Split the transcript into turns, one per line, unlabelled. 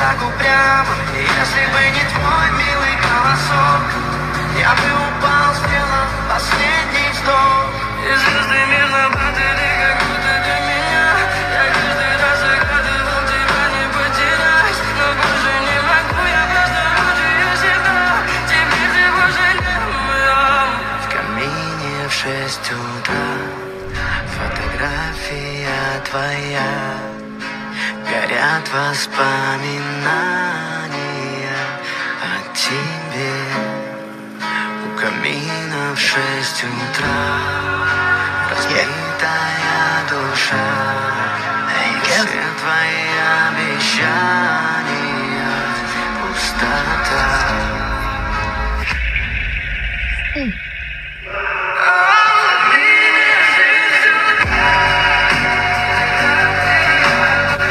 так упрямо. И если бы не твой милый голосок, я бы упал, сделал последний вздох. И звезды мирно падали, как будто для меня. Я каждый раз загадывал тебя не потерять, но больше не могу, я просто мучаю себя. Теперь ты больше не моя. В камине в 6 утра фотография твоя, горят воспоминания о тебе. У камина в 6 утра разбитая душа, все твои обещания пустота.